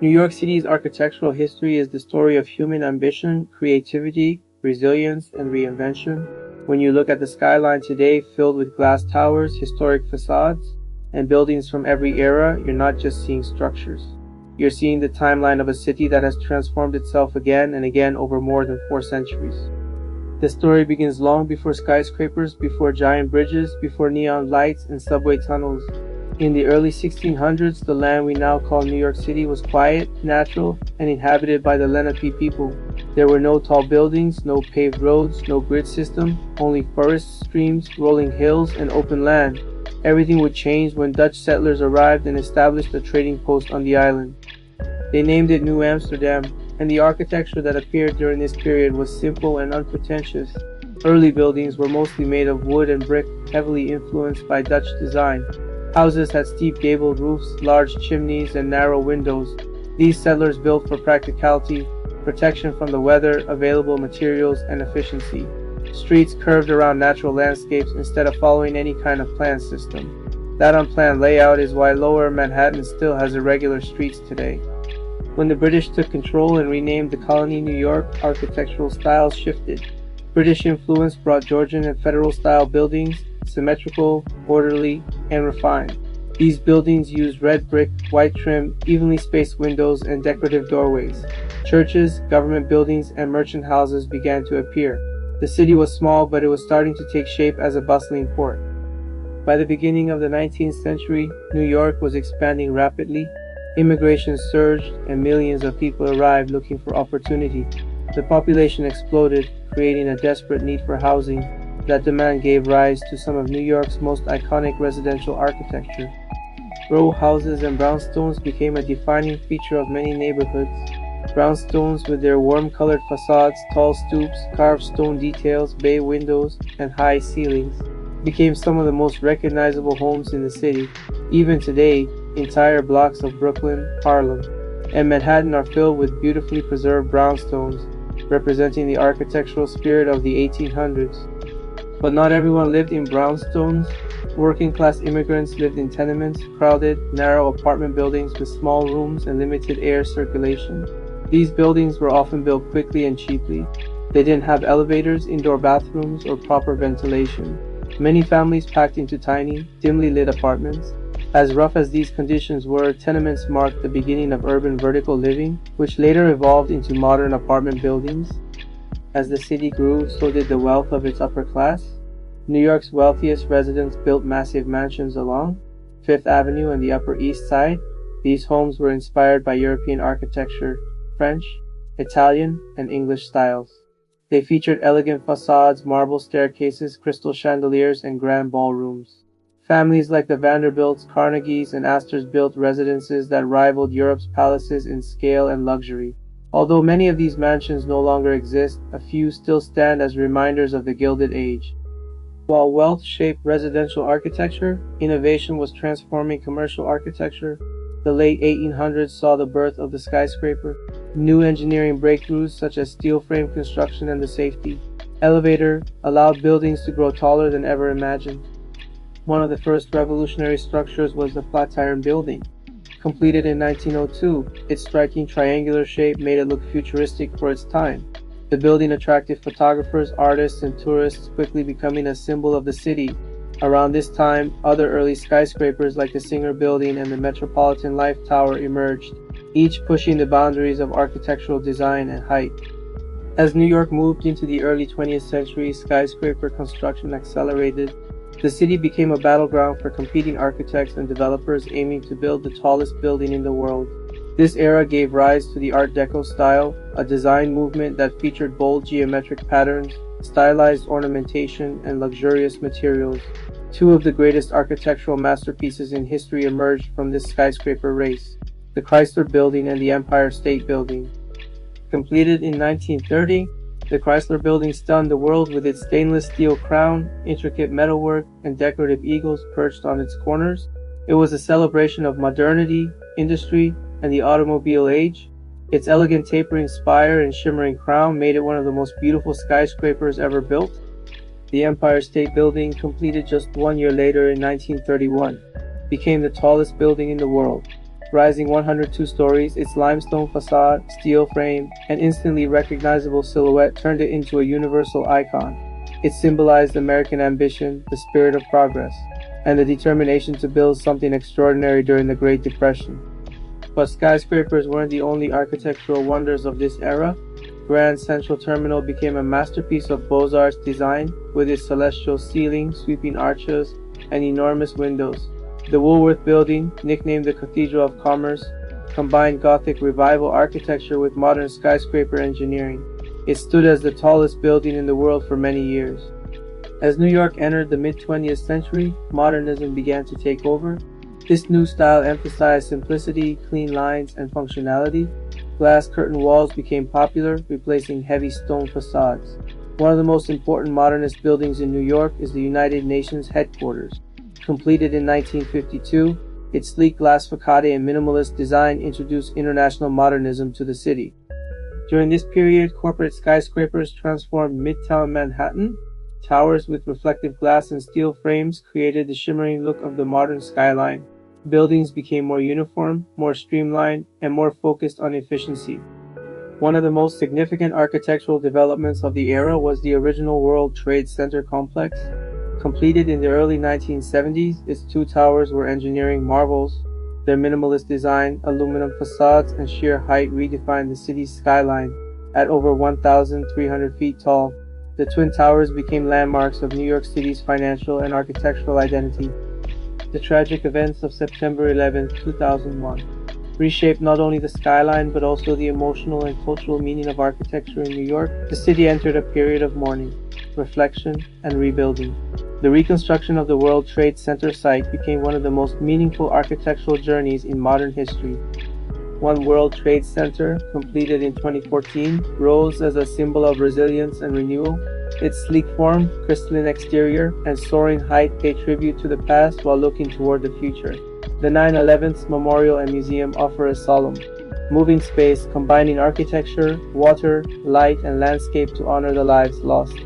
New York City's architectural history is the story of human ambition, creativity, resilience, and reinvention. When you look at the skyline today, filled with glass towers, historic facades, and buildings from every era, you're not just seeing structures. You're seeing the timeline of a city that has transformed itself again and again over more than 4 centuries. The story begins long before skyscrapers, before giant bridges, before neon lights and subway tunnels. In the early 1600s, the land we now call New York City was quiet, natural, and inhabited by the Lenape people. There were no tall buildings, no paved roads, no grid system, only forests, streams, rolling hills, and open land. Everything would change when Dutch settlers arrived and established a trading post on the island. They named it New Amsterdam, and the architecture that appeared during this period was simple and unpretentious. Early buildings were mostly made of wood and brick, heavily influenced by Dutch design. Houses had steep gabled roofs, large chimneys, and narrow windows. These settlers built for practicality, protection from the weather, available materials, and efficiency. Streets curved around natural landscapes instead of following any kind of plan system. That unplanned layout is why Lower Manhattan still has irregular streets today. When the British took control and renamed the colony New York, architectural styles shifted. British influence brought Georgian and Federal-style buildings, symmetrical, orderly, and refined. These buildings used red brick, white trim, evenly spaced windows, and decorative doorways. Churches, government buildings, and merchant houses began to appear. The city was small, but it was starting to take shape as a bustling port. By the beginning of the 19th century, New York was expanding rapidly. Immigration surged, and millions of people arrived looking for opportunity. The population exploded, creating a desperate need for housing. That demand gave rise to some of New York's most iconic residential architecture. Row houses and brownstones became a defining feature of many neighborhoods. Brownstones, with their warm-colored facades, tall stoops, carved stone details, bay windows, and high ceilings, became some of the most recognizable homes in the city. Even today, entire blocks of Brooklyn, Harlem, and Manhattan are filled with beautifully preserved brownstones, representing the architectural spirit of the 1800s. But not everyone lived in brownstones. Working-class immigrants lived in tenements, crowded, narrow apartment buildings with small rooms and limited air circulation. These buildings were often built quickly and cheaply. They didn't have elevators, indoor bathrooms, or proper ventilation. Many families packed into tiny, dimly lit apartments. As rough as these conditions were, tenements marked the beginning of urban vertical living, which later evolved into modern apartment buildings. As the city grew, so did the wealth of its upper class. New York's wealthiest residents built massive mansions along Fifth Avenue and the Upper East Side. These homes were inspired by European architecture, French, Italian, and English styles. They featured elegant facades, marble staircases, crystal chandeliers, and grand ballrooms. Families like the Vanderbilts, Carnegies, and Astors built residences that rivaled Europe's palaces in scale and luxury. Although many of these mansions no longer exist, a few still stand as reminders of the Gilded Age. While wealth shaped residential architecture, innovation was transforming commercial architecture. The late 1800s saw the birth of the skyscraper. New engineering breakthroughs such as steel frame construction and the safety elevator allowed buildings to grow taller than ever imagined. One of the first revolutionary structures was the Flatiron Building. Completed in 1902, its striking triangular shape made it look futuristic for its time. The building attracted photographers, artists, and tourists, quickly becoming a symbol of the city. Around this time, other early skyscrapers like the Singer Building and the Metropolitan Life Tower emerged, each pushing the boundaries of architectural design and height. As New York moved into the early 20th century, skyscraper construction accelerated. The city became a battleground for competing architects and developers aiming to build the tallest building in the world. This era gave rise to the Art Deco style, a design movement that featured bold geometric patterns, stylized ornamentation, and luxurious materials. Two of the greatest architectural masterpieces in history emerged from this skyscraper race: the Chrysler Building and the Empire State Building. Completed in 1930, the Chrysler Building stunned the world with its stainless steel crown, intricate metalwork, and decorative eagles perched on its corners. It was a celebration of modernity, industry, and the automobile age. Its elegant tapering spire and shimmering crown made it one of the most beautiful skyscrapers ever built. The Empire State Building, completed just 1 year later in 1931, became the tallest building in the world. Rising 102 stories, its limestone facade, steel frame, and instantly recognizable silhouette turned it into a universal icon. It symbolized American ambition, the spirit of progress, and the determination to build something extraordinary during the Great Depression. But skyscrapers weren't the only architectural wonders of this era. Grand Central Terminal became a masterpiece of Beaux-Arts design, with its celestial ceiling, sweeping arches, and enormous windows. The Woolworth Building, nicknamed the Cathedral of Commerce, combined Gothic Revival architecture with modern skyscraper engineering. It stood as the tallest building in the world for many years. As New York entered the mid-20th century, modernism began to take over. This new style emphasized simplicity, clean lines, and functionality. Glass curtain walls became popular, replacing heavy stone facades. One of the most important modernist buildings in New York is the United Nations headquarters. Completed in 1952, its sleek glass facade and minimalist design introduced international modernism to the city. During this period, corporate skyscrapers transformed Midtown Manhattan. Towers with reflective glass and steel frames created the shimmering look of the modern skyline. Buildings became more uniform, more streamlined, and more focused on efficiency. One of the most significant architectural developments of the era was the original World Trade Center complex. Completed in the early 1970s, its two towers were engineering marvels. Their minimalist design, aluminum facades, and sheer height redefined the city's skyline. At over 1,300 feet tall, the Twin Towers became landmarks of New York City's financial and architectural identity. The tragic events of September 11, 2001, reshaped not only the skyline but also the emotional and cultural meaning of architecture in New York. The city entered a period of mourning, reflection, and rebuilding. The reconstruction of the World Trade Center site became one of the most meaningful architectural journeys in modern history. One World Trade Center, completed in 2014, rose as a symbol of resilience and renewal. Its sleek form, crystalline exterior, and soaring height pay tribute to the past while looking toward the future. The 9/11 Memorial and Museum offer a solemn, moving space combining architecture, water, light, and landscape to honor the lives lost.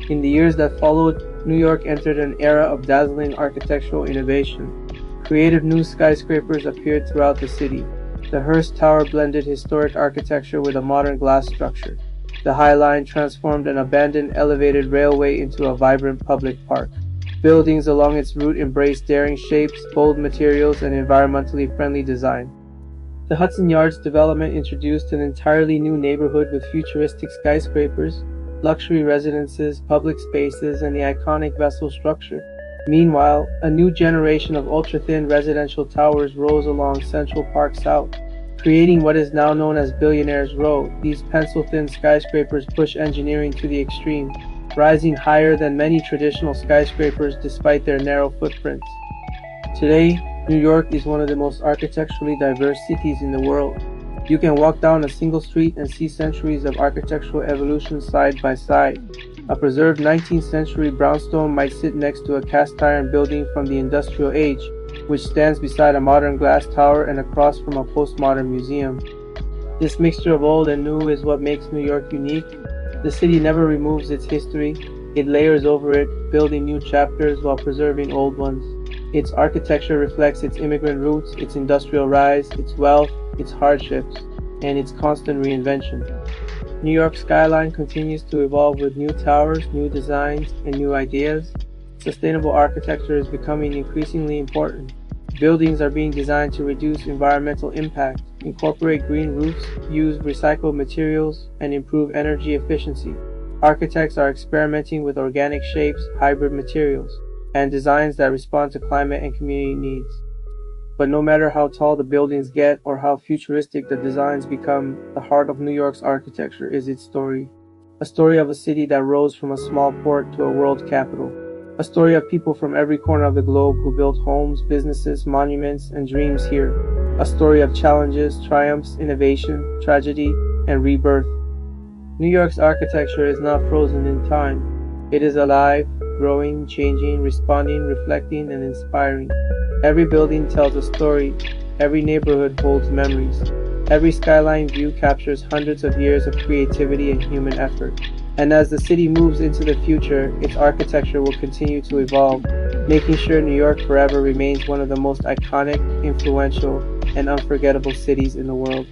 In the years that followed, New York entered an era of dazzling architectural innovation. Creative new skyscrapers appeared throughout the city. The Hearst Tower blended historic architecture with a modern glass structure. The High Line transformed an abandoned elevated railway into a vibrant public park. Buildings along its route embraced daring shapes, bold materials, and environmentally friendly design. The Hudson Yards development introduced an entirely new neighborhood with futuristic skyscrapers, luxury residences, public spaces, and the iconic vessel structure. Meanwhile, a new generation of ultra-thin residential towers rose along Central Park South, creating what is now known as Billionaire's Row. These pencil-thin skyscrapers push engineering to the extreme, rising higher than many traditional skyscrapers despite their narrow footprints. Today, New York is one of the most architecturally diverse cities in the world. You can walk down a single street and see centuries of architectural evolution side by side. A preserved 19th century brownstone might sit next to a cast iron building from the industrial age, which stands beside a modern glass tower and across from a postmodern museum. This mixture of old and new is what makes New York unique. The city never removes its history. It layers over it, building new chapters while preserving old ones. Its architecture reflects its immigrant roots, its industrial rise, its wealth, its hardships, and its constant reinvention. New York's skyline continues to evolve with new towers, new designs, and new ideas. Sustainable architecture is becoming increasingly important. Buildings are being designed to reduce environmental impact, incorporate green roofs, use recycled materials, and improve energy efficiency. Architects are experimenting with organic shapes, hybrid materials, and designs that respond to climate and community needs. But no matter how tall the buildings get or how futuristic the designs become, the heart of New York's architecture is its story. A story of a city that rose from a small port to a world capital. A story of people from every corner of the globe who built homes, businesses, monuments, and dreams here. A story of challenges, triumphs, innovation, tragedy, and rebirth. New York's architecture is not frozen in time. It is alive, growing, changing, responding, reflecting, and inspiring. Every building tells a story. Every neighborhood holds memories. Every skyline view captures hundreds of years of creativity and human effort. And as the city moves into the future, its architecture will continue to evolve, making sure New York forever remains one of the most iconic, influential, and unforgettable cities in the world.